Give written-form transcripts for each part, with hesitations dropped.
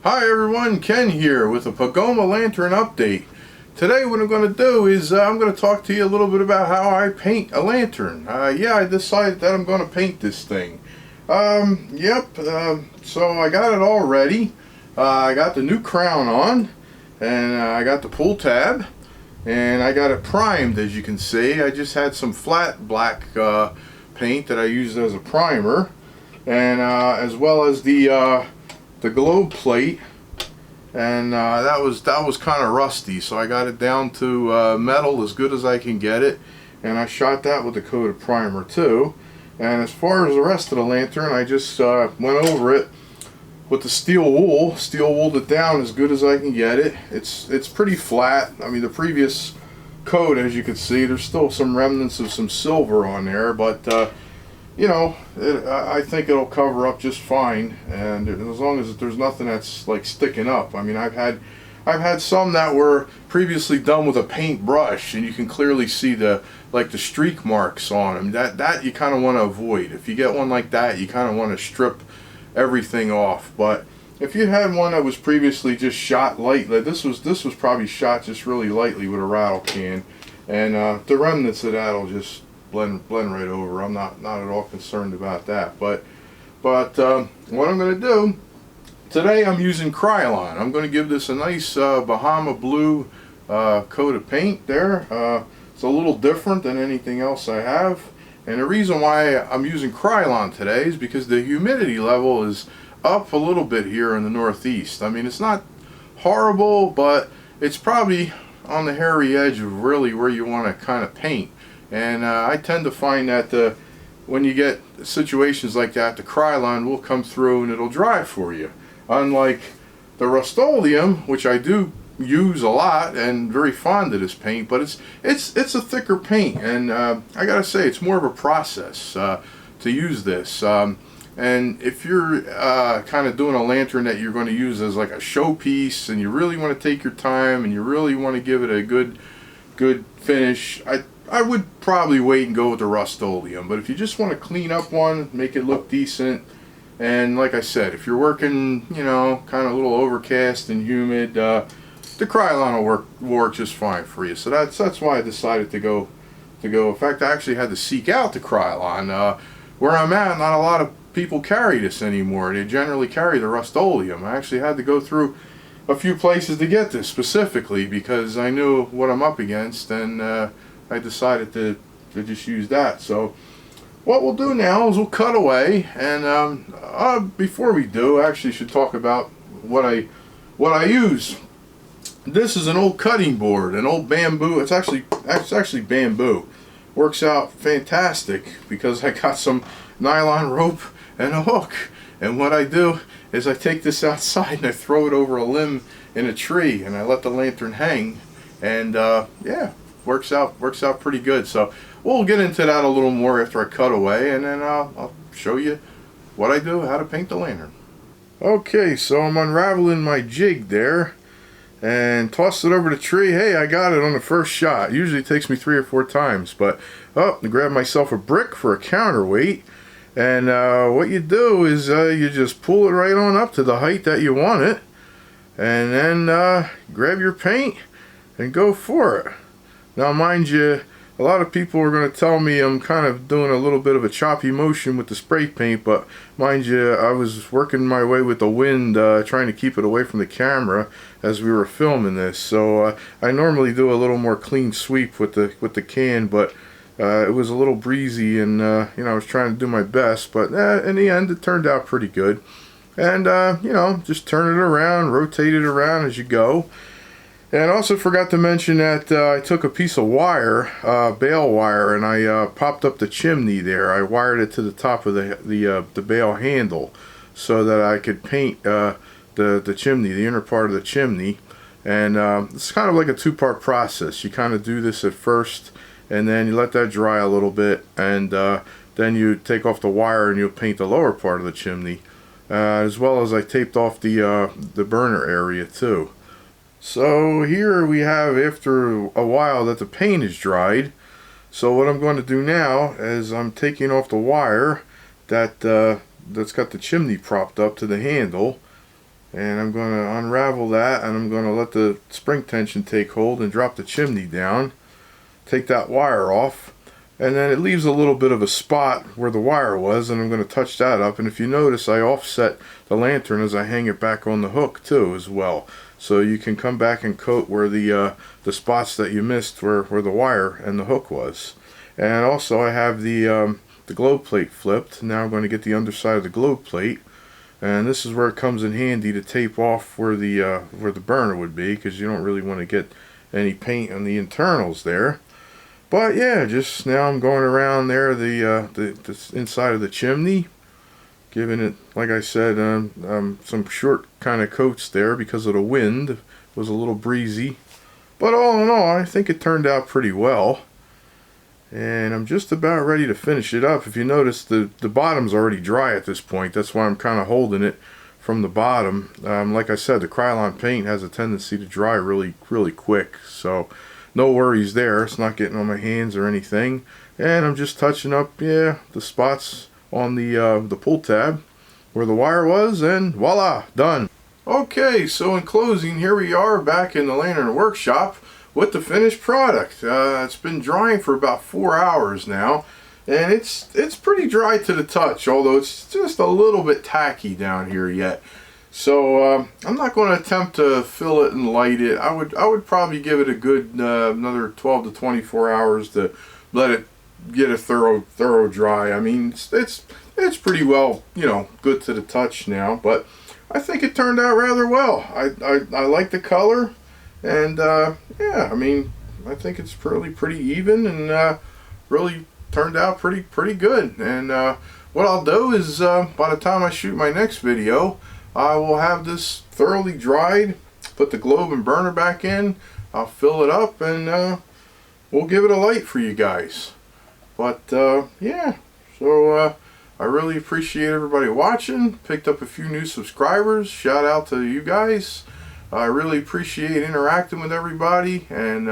Hi everyone, Ken here with a Pagoma lantern update. Today what I'm going to do is I'm going to talk to you a little bit about how I paint a lantern. I decided that I'm going to paint this thing. So I got it all ready. I got the new crown on, and I got the pull tab, and I got it primed. As you can see, I just had some flat black paint that I used as a primer, and as well as the globe plate, and that was kind of rusty, so I got it down to metal as good as I can get it, and I shot that with a coat of primer too. And as far as the rest of the lantern, I just went over it with the steel wooled it down as good as I can get it. It's pretty flat. I mean, the previous coat, as you can see, there's still some remnants of some silver on there, but you know, I think it'll cover up just fine, and as long as there's nothing that's like sticking up. I mean, I've had some that were previously done with a paintbrush, and you can clearly see the streak marks on them. That you kind of want to avoid. If you get one like that, you kind of want to strip everything off. But if you had one that was previously just shot lightly, this was probably shot just really lightly with a rattle can, and the remnants of that'll just blend right over. I'm not at all concerned about that. But what I'm going to do today, I'm using Krylon. I'm going to give this a nice Bahama blue coat of paint there. It's a little different than anything else I have, and the reason why I'm using Krylon today is because the humidity level is up a little bit here in the Northeast. I mean, it's not horrible, but it's probably on the hairy edge of really where you want to kind of paint. And I tend to find that when you get situations like that, the Krylon will come through and it'll dry for you. Unlike the Rust-Oleum, which I do use a lot and very fond of this paint, but it's a thicker paint, and I gotta say, it's more of a process to use this. And if you're kind of doing a lantern that you're going to use as like a showpiece, and you really want to take your time and you really want to give it a good finish, I would probably wait and go with the Rust-Oleum. But if you just want to clean up one, make it look decent, and like I said, if you're working, you know, kind of a little overcast and humid, the Krylon will work just fine for you. So that's why I decided to go. In fact, I actually had to seek out the Krylon. Where I'm at, not a lot of people carry this anymore. They generally carry the Rust-Oleum. I actually had to go through a few places to get this specifically because I knew what I'm up against, and I decided to just use that. So what we'll do now is we'll cut away, and before we do, I actually should talk about what I use. This is an old cutting board, an old bamboo. It's actually bamboo. Works out fantastic because I got some nylon rope and a hook. And what I do is I take this outside and I throw it over a limb in a tree, and I let the lantern hang, and yeah, works out pretty good. So we'll get into that a little more after I cut away, and then I'll show you what I do, how to paint the lantern. Okay, so I'm unraveling my jig there and tossed it over the tree. Hey, I got it on the first shot. Usually it takes me 3 or 4 times, but I grabbed myself a brick for a counterweight, and what you do is you just pull it right on up to the height that you want it, and then grab your paint and go for it. Now, mind you, a lot of people are going to tell me I'm kind of doing a little bit of a choppy motion with the spray paint, but mind you, I was working my way with the wind, trying to keep it away from the camera as we were filming this. So I normally do a little more clean sweep with the can, but it was a little breezy, and you know, I was trying to do my best, but in the end, it turned out pretty good. And you know, just turn it around, rotate it around as you go. And I also forgot to mention that I took a piece of wire, bale wire, and I popped up the chimney there. I wired it to the top of the bale handle so that I could paint the chimney, the inner part of the chimney. And it's kind of like a 2-part process. You kind of do this at first, and then you let that dry a little bit, and then you take off the wire and you'll paint the lower part of the chimney, as well as I taped off the burner area too. So here we have, after a while that the paint is dried, so what I'm going to do now is I'm taking off the wire that's got the chimney propped up to the handle, And I'm going to unravel that, and I'm going to let the spring tension take hold and drop the chimney down. Take that wire off, and then it leaves a little bit of a spot where the wire was, and I'm going to touch that up. And if you notice, I offset the lantern as I hang it back on the hook too as well, so you can come back and coat where the spots that you missed where the wire and the hook was. And also I have the globe plate flipped. Now I'm going to get the underside of the globe plate, and this is where it comes in handy to tape off where the burner would be, because you don't really want to get any paint on the internals there. But yeah, just now I'm going around there the inside of the chimney, giving it, like I said, some short kind of coats there because of the wind. It was a little breezy, but all in all, I think it turned out pretty well. And I'm just about ready to finish it up. If you notice, the bottom's already dry at this point. That's why I'm kind of holding it from the bottom. Like I said, the Krylon paint has a tendency to dry really quick, so no worries there. It's not getting on my hands or anything. And I'm just touching up, the spots on the pull tab where the wire was, and voila, done. Okay, so in closing, here we are back in the lantern workshop with the finished product. It's been drying for about 4 hours now, and it's pretty dry to the touch, although it's just a little bit tacky down here yet. So I'm not going to attempt to fill it and light it. I would probably give it a good another 12 to 24 hours to let it get a thorough dry. I mean, it's pretty well, good to the touch now, but I think it turned out rather well. I like the color, and yeah, I mean, I think it's pretty even, and really turned out pretty good. And what I'll do is by the time I shoot my next video, I will have this thoroughly dried, put the globe and burner back in, I'll fill it up, and we'll give it a light for you guys. But yeah, so I really appreciate everybody watching. Picked up a few new subscribers. Shout out to you guys. I really appreciate interacting with everybody, and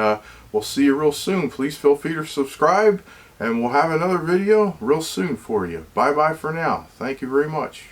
we'll see you real soon. Please feel free to subscribe, and we'll have another video real soon for you. Bye bye for now. Thank you very much.